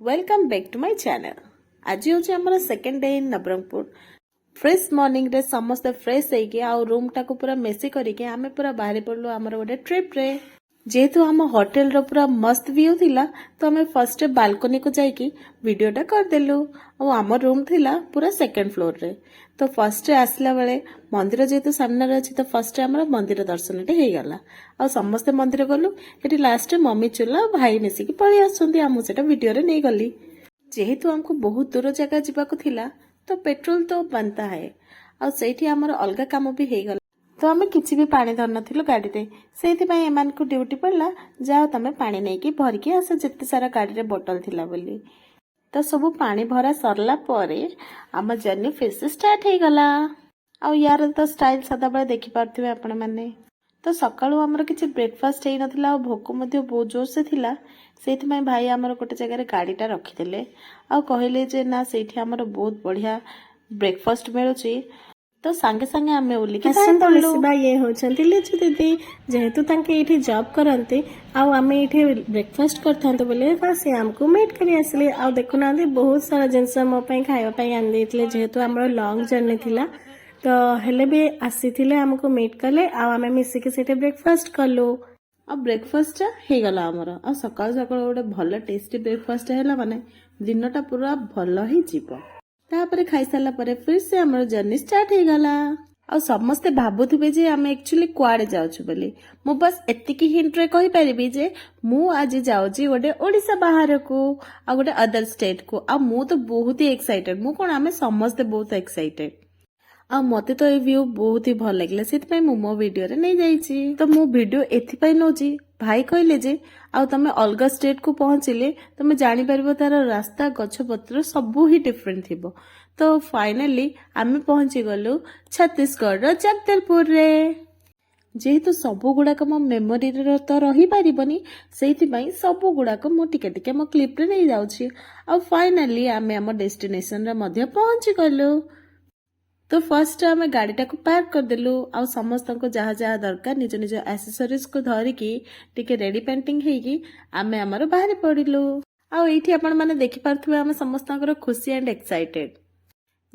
Welcome back to my channel. आज हूँ am second day in Nabarangpur. Fresh morning रे समस्ते फ्रेश होइके आ रूम टाको पूरा मेसी करके आमे पूरा बाहरी पड़लु आमर गोटे ट्रिप रे। जेहेतु आम होटेल रो पूरा मस्त व्यू थिला तो आमे फर्स्ट बालकनी को जाइकी वीडियोटा करदेलु। और आम रूम थिला पूरा सेकेंड फ्लोर रे। तो फर्स्ट आसला बेले मंदिर जेहेतु सामने अच्छी तो फर्स्ट आम मंदिर दर्शन हो गला। आ समस्ते मंदिर गलु ये लास्ट मम्मी चूला भाई मिसिकी पलि आसुँच वीडियो रे नहीं गली। जेहेतु आमको बहुत दूर जगह जावाक थिला तो पेट्रोल तो बनता है और सेठी आमर अलग काम भी हो गला। तो आम किसी भी पानी धर नथिलु गाड़ी रे से एमान को ड्यूटी पड़ला जाओ तमे पानी नहीं कि भरिकी आस जिते सारा गाड़ी रे बोतल थिला बोली। तो सब पानी भरा सरला परे आम जर्नी फिर से स्टार्ट हो गला। आ यार तो स्टाइल सदा बेले देखि पारथिबे आपण माने। तो सकाळु आमर किछि ब्रेकफास्ट हेई नथिला और भोक मध्ये बहुत जोर से थिला सेइथि भाई आमर गोटे जगह गाड़ीटा रखिदेले आ कहले जे ना सेठी आमर बहुत बढ़िया ब्रेकफास्ट मिलुची। तो सांगे सांगे आमे ओलिकी ये होचंती लिचु दीदी जेहेतु तांके एठी जॉब करंते आउ आमे एठी ब्रेकफास्ट करथांते बोले से हमको मीट करी आसले आ देखु ना बहुत सारा जिनस मो पई खाइबा पई आन देथिले जेहेतु हमर लॉन्ग जर्नी थिला तो हेले भी आसीथिले हमको मीट कले आ आमे मिसी के सेटे ब्रेकफास्ट करलो। अब ब्रेकफास्ट हो गला आमर आ सकाळ सकाळ गोटे भल टेस्टी ब्रेकफास्ट हैला माने दिनटा पूरा भल ही जीवो। तापरे खाई साला परे फिर से हमर जर्नी स्टार्ट हो गला। आ समस्ते भाबुथिबे जे आमे एक्चुअली कुआडे जाउछु बोली। मु बस एतिकी हिंट रे कहि परिबी जे मु आज जाउची गोटे ओडिसा बाहर को आ गोटे अदर स्टेट को आ मु तो बहुत ही एक्साइटेड। मु कोन आमे समस्ते बहुत एक्साइटेड आ मते तो ये व्यू बहुत ही भल लगे से मो वीडियो रे नहीं जाइए। तो मो वीडियो एथि नौची भाई कहले जे आ तमे अलग स्टेट को पहुंचले तमे जानी परबो तार रास्ता गछ पत्र सब ही डिफरेंट थिबो। तो फाइनली आमे पहुंची गलु छत्तीसगढ़ रो जगदलपुर रे। जेहेतु सबु गुड़ाक मो मेमोरी रे तो रही पारिबनी सेइथिबाई सबु गुड़ाक मो टिके टिके मो क्लिप रे नहीं जाउची। आ फाइनली आमे हम डेस्टिनेशन रे मध्य पहुंची गलु। तो फर्स्ट आम गाड़ीटा को पार्क करदेलु आ समस्त को जहाँ जहाँ दरकार निज निज एक्सेसरीज को धरिकी टिके रेडी पेंटिंग हेकी आमे आमर बाहर पड़िलु। आ एठी आपण माने देखि पारथुबे आमे समस्तकर खुशी एंड एक्साइटेड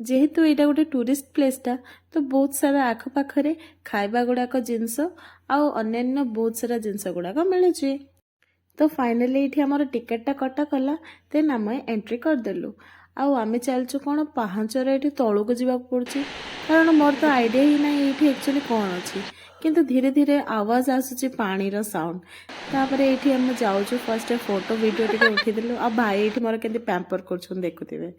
जेहेतु एटा गोटे टूरिस्ट प्लेस टा तो बहुत सारा आख पाखरे खाइबा गुड़ाक जिनस आ अन्यान्य बहुत सारा जिनस गुड़ाक मिलुची। तो फाइनली एठी हमर टिकेट टा कटा कला देन आमे एंट्री करदेलु। आउ आमे चलचु कौन पाहाचर ये तौक जावाक पड़ुछि कारण मोर तो आइडिया ही ना ये एक्चुअली कौन अच्छी किंतु धीरे धीरे आवाज आसुची पानी रो साउंड। तापरे एठी हम जाउछु फर्स्ट फोटो वीडियो टिके उठिदेलु आ भाई एठी मोर केंति पैम्पर करछन देखुथिबे।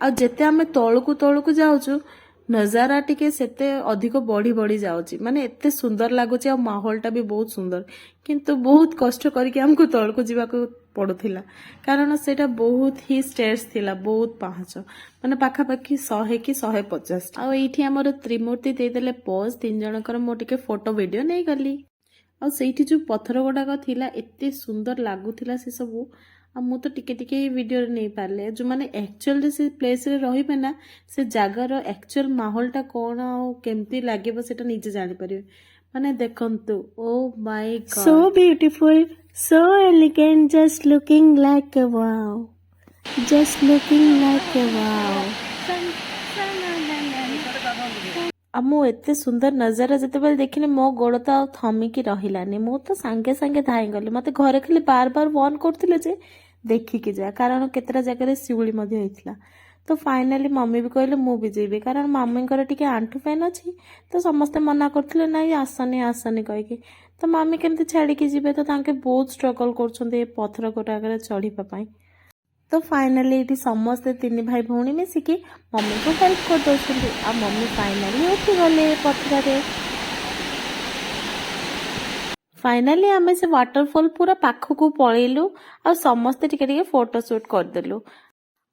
आ जेते आमे तौक जाउछु नजारा टिके सेते अधिक बढ़ी बढ़ी जाउची माने एते सुंदर लागुची आ माहौलटा भी बहुत सुंदर किंतु बहुत कष्ट करके हमको तौक जावाक पड़ुथिला कारण सेटा बहुत ही स्टेयर्स थिला बहुत पाहाच माने पाखापाखि 100 कि 150 आ एठी हमर त्रिमूर्ति देदेले पोज तीन जनकर मो टिके फोटो वीडियो नहीं गली। आ सेठी जो पत्थर गुडाक थिला एते सुंदर लागुथिला से सब आ मु तो टिके टिके वीडियो रे नहीं पारले जो माने एक्चुअल से प्लेस रे रहिबे ना से जगार एक्चुअल माहौलटा कोन आ केमती लागेबो सेटा निजे जानि परिबे माने देखंतु oh my God so beautiful so elegant just looking like a wow just looking like a wow। आमु एते सुंदर नजारा जते देखिले मो गोड़ तो थमिकी रहिलानी मु तो सांगे सांगे धाई गली मते घरे खाली बार बार वन करथिले जे देखिकी जा कारण केतरा जगह शिउली मध्ये होइथिला। तो फाइनली मम्मी भी कहले मु भी जेबे कारण मम्मीकर टिके आंठू पेन अच्छी तो समस्ते मना करथिले ना आसनी आसनी कहिके तो मम्मी केमती छाड़ी के जीवे तो तांके बहुत स्ट्रगल करछन्ते पत्थर गोटाक चढ़ीपा पाई। तो फाइनली ये समस्ते तीन भाई भौणी मिसिकी मम्मी को हेल्प कर दौरान आ मम्मी फाइनली उठी गले पत्थर रे। फाइनली आमे से वाटरफॉल पूरा पाखक को पळेलु आ समस्ते टिके टिके फोटो शूट करदेलु।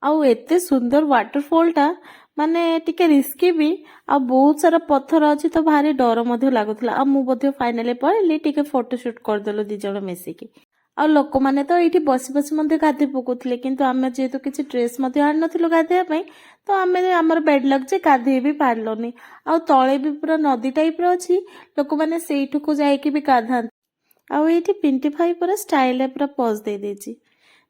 आउ एते सुंदर वाटरफॉल टा माने टिके रिस्की भी आ बहुत सारा पत्थर अच्छी तो भारी डर मध्य लागुला आ मु मध्य फाइनली पळेली टिके फोटो शूट करदेलु दी जण मिसिकी। आ लोक माने तो ये बसी बसी मध्य गाधे पकुले किंतु आमे जेहेतु किसी ड्रेस मध्य आन नथिलु गाधेया पई तो आमे हमर बेड लग जे गाधे भी पारलोनी आ तळे भी पूरा नदी टाइप रो अछि लोक माने सेइठु को जाई के भी गाधा आ एठी पिंटी भाई पूरा स्टाइल पूरा पोज दे देछि।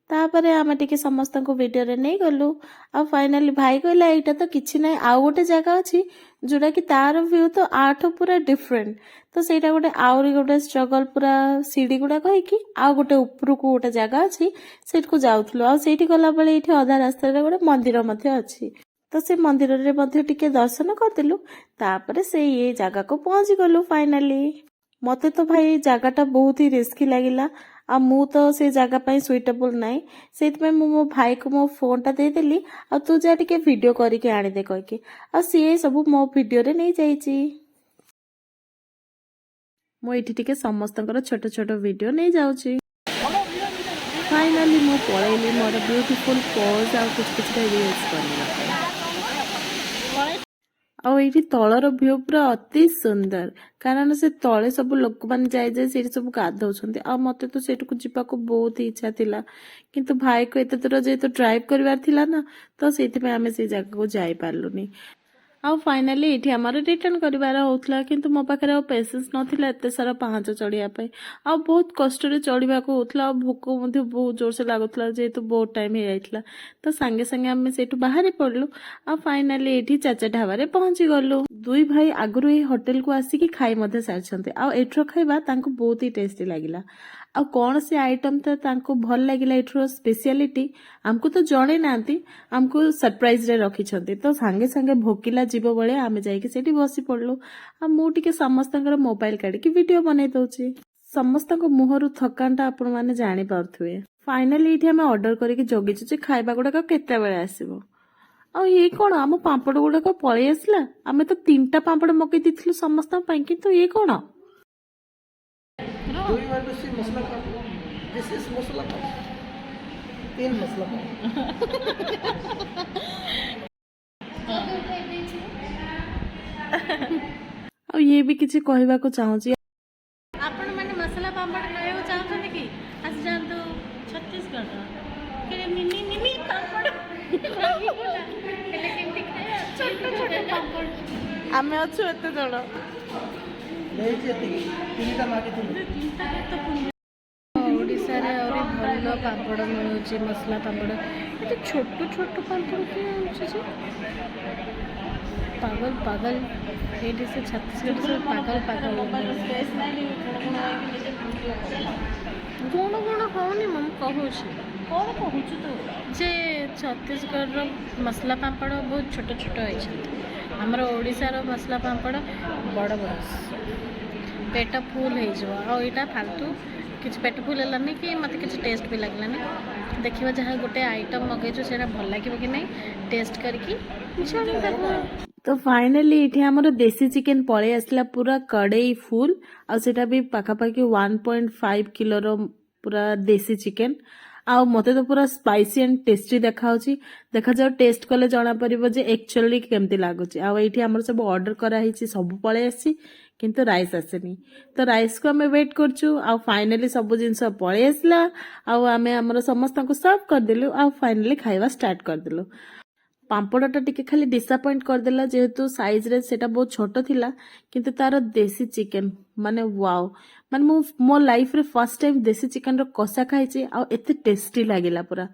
तापरे आमे टिके समस्तଙ୍କୁ ଭିଡିଓରେ ନେଇ ଗଲୁ ଆଉ फाइनली भाई कहला एटा तो किछि नै आउ गोटे जगह अछि जोटा कि तार व्यू तो आठो पूरा डिफरेंट तो सेटा गोटे आउरी गोटे स्ट्रगल पूरा सीढ़ी गुडा कहि कि आउ गोटे ऊपर को गोटे जगह अछि सेठको जाउथलो आ सेठी गला बेले एठी आधा रास्ता रे गोटे मंदिर मध्ये अछि तो से मंदिर रे मध्ये टिके दर्शन करदिलु तापरे से ये जगह को पहुंची गलु फाइनली मते तो भाई जगहटा बहुत ही रिस्की लागिला आ मु तो से जगह पे सुइटेबल नाई से मो भाई को मो फोन टा देदेली आ तू जा टिके वीडियो करके आनी दे कह के आ सी सब मो वीडियो रे नहीं जाइची मो एठी टिके समस्तंकर छोट छोट वीडियो नहीं जाउची फाइनली मो पळैली मोर ब्यूटीफुल पोज आ कुछ कुछ रील्स करला ଆଉ ଏଇଠି ତଳର ଭ୍ୟୁ ପୁରା ଅତି ସୁନ୍ଦର କାରଣ ସେ ତଳେ ସବୁ ଲୋକମାନେ ଯାଇ ଯାଇ ସେଇଠି ସବୁ ଗାଧଉଛନ୍ତି ଆଉ ମତେ ତ ସେଇଠିକୁ ଯିବାକୁ ବହୁତ ଇଚ୍ଛା ଥିଲା କିନ୍ତୁ ଭାଇକୁ ଏତେ ଦୂର ଯେହେତୁ ଡ୍ରାଇଭ୍ କରିବାର ଥିଲା ନା ତ ସେଇଥିପାଇଁ ଆମେ ସେଇ ଜାଗାକୁ ଯାଇପାରିଲୁନି ଆଉ ଫାଇନାଲି ଏଇଠି ଆମର ରିଟର୍ନ କରିବାର ହଉଥିଲା କିନ୍ତୁ ମୋ ପାଖରେ ଆଉ ପେସେନ୍ସ ନଥିଲା ଏତେ ସାରା ପାହାଚ ଚଢିବା ପାଇଁ ଆଉ ବହୁତ କଷ୍ଟରେ ଚଢିବାକୁ ହଉଥିଲା ଆଉ ଭୋକ ମଧ୍ୟ ବହୁତ ଜୋରସେ ଲାଗୁଥିଲା ଯେହେତୁ ବହୁତ ଟାଇମ ହେଇଯାଇଥିଲା ତ ସାଙ୍ଗେ ସାଙ୍ଗେ ଆମେ ସେଇଠୁ ବାହାରି ପଡିଲୁ ଆଉ ଫାଇନାଲି ଏଇଠି ଚାଚା ଢାବାରେ ପହଞ୍ଚି ଗଲୁ ଦୁଇ ଭାଇ ଆଗରୁ ଏଇ ହୋଟେଲକୁ ଆସିକି ଖାଇ ମଧ୍ୟ ସାରିଛନ୍ତି ଆଉ ଏଇଠିର ଖାଇବା ତାଙ୍କୁ ବହୁତ ହି ଟେଷ୍ଟି ଲାଗିଲା ଆଉ କଣ ସେ ଆଇଟମ ତ ତାଙ୍କୁ ଭଲ ଲାଗିଲା ଏଠିର ସ୍ପେଶିଆଲିଟି ଆମକୁ ତ ଜଣେ ନାହାନ୍ତି ଆମକୁ ସରପ୍ରାଇଜ ରେ ରଖିଛନ୍ତି ତ ସାଙ୍ଗେ ସାଙ୍ଗେ ଭୋକିଲା ଯିବ ବେଳେ ଆମେ ଯାଇକି ସେଠି ବସି ପଡିଲୁ ଆଉ ମୁଁ ଟିକେ ସମସ୍ତଙ୍କର ମୋବାଇଲ କାଢିକି ଭିଡିଓ ବନେଇ ଦଉଛି ସମସ୍ତଙ୍କ ମୁହଁରୁ ଥକାନଟା ଆପଣ ମାନେ ଜାଣି ପାରୁଥିବେ ଫାଇନାଲି ଏଇଠି ଆମେ ଅର୍ଡର କରିକି ଜଗିଛୁ ଯେ ଖାଇବା ଗୁଡାକ କେତେବେଳେ ଆସିବ ଆଉ ଇଏ କଣ ଆମ ପାମ୍ପଡ ଗୁଡାକ ପଳେଇ ଆସିଲା ଆମେ ତ 3ଟା ପାମ୍ପଡ ମଗେଇ ଦେଇଥିଲୁ ସମସ୍ତଙ୍କ ପାଇଁ କିନ୍ତୁ ଇଏ କଣ Do you want to see masala pav? This is masala pav. 3 masala pav. ଆଉ ଇଏ ବି କିଛି କହିବାକୁ ଚାହୁଁଛି ଆପଣ ମାନେ ମସଲା ପାମ୍ପଡ଼ ଖାଇବାକୁ ଚାହୁଁଛନ୍ତି କି ଆସି ଯାଆନ୍ତୁ ଛତିଶଗଡ଼ ମିନି ମିନି ପାମ୍ପଡ଼ ହେଲେ କେମିତି ଖାଇବା ଛୋଟ ଛୋଟ ପାମ୍ପଡ଼ ଆମେ ଅଛୁ ଏତେ ଜଣ ନେଇଛି ଏତିକି 3ଟା ମାଗିଥିଲି ଓଡ଼ିଶାରେ ଆହୁରି ଭଲ ପାମ୍ପଡ଼ ମିଳୁଛି ମସଲା ପାମ୍ପଡ଼ ଏତେ ଛୋଟ ଛୋଟ ପାମ୍ପଡ଼ କିଏ ଆଣୁଛି ଯେ ପାଗଲ ପାଗଲ ଏଇଠି ସେ ଛତିଶଗଡ଼ ସେ ପାଗଲ ପାଗଲ ଗୁଣ ଗୁଣ ହଉନି ମୁଁ କହୁଛି କ'ଣ କହୁଛୁ ତୁ ଯେ ଛତିଶଗଡ଼ର ମସଲା ପାମ୍ପଡ଼ ବହୁତ ଛୋଟ ଛୋଟ ହେଇଛନ୍ତି ଆମର ଓଡ଼ିଶାର ମସଲା ପାମ୍ପଡ଼ ବଡ଼ ବଡ଼ ପେଟ ଫୁଲ ହେଇଯିବ ଆଉ ଏଇଟା ଫାଲତୁ କିଛି ପେଟ ଫୁଲ ହେଲାନି କି ମୋତେ କିଛି ଟେଷ୍ଟ ବି ଲାଗିଲାନି ଦେଖିବା ଯାହା ଗୋଟେ ଆଇଟମ୍ ମଗେଇଛୁ ସେଇଟା ଭଲ ଲାଗିବ କି ନାହିଁ ଟେଷ୍ଟ କରିକି ଜାଣିଦେବୁ तो फाइनली ये हमर देसी चिकन पळे आसला पूरा कड़ई फुल आ सेटा भी पाखापाखि 1.5 किलो रो पूरा देसी चिकन आ मते तो पूरा स्पाइसी एंड टेस्टी देखा जाओ टेस्ट कले जना परिबो जे एक्चुअली केमती लागुची आ एठी हमर सब ऑर्डर करा हिची सब पळे आसी किंतु राइस आसेनी तो राइस को हमें वेट करछु आ फाइनली सब जिंस पळे आसला आ हमें हमर समस्त को सर्व कर दिलु आ फाइनली खाइबा स्टार्ट कर दिलु पाम्पड़टा टिके खाली डिसअपॉइंट करदेला जेहेतु साइज रे सेटा बहुत छोट थिला किंतु तार देसी चिकन माने वाओ माने मो लाइफ रे फर्स्ट टाइम देसी चिकन रो कसा खाइची आ एते टेस्टी लागिला पूरा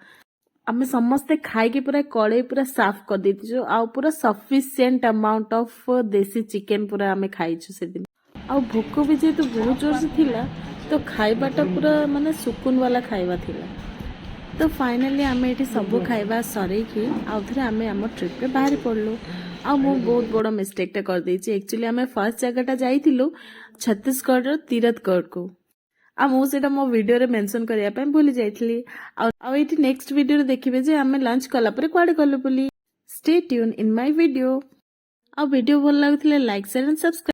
आमे समस्ते खाई के पूरा कड़े पूरा साफ कर देतिजो आ पूरा सफिशिएंट अमाउंट ऑफ देसी चिकन पूरा आमे खाइछु से दिन आ भूख भी जेहेतु बहुत जोर से थिला तो खाइबाटा पूरा माने सुकून वाला खाइबा थिला तो फाइनली आमे एठी सब खाइबा सरे कि आउ थरे आमे हमर ट्रिप पे बाहर पड़लो आ मो बहुत बड़ मिस्टेक टा कर देछि एक्चुअली आमे फर्स्ट जगहटा जाइथिलु छत्तीसगढ़ रो तीरथगढ़ को आ मो सेटा मो वीडियो रे मेंशन करिया पे भूली जाइथिली आ एठी नेक्स्ट वीडियो रे देखिबे जे आमे लंच कला परे क्वाडे गलो बोली stay tune in my video आ वीडियो भल लागथिले लाइक शेयर एंड सब्सक्राइब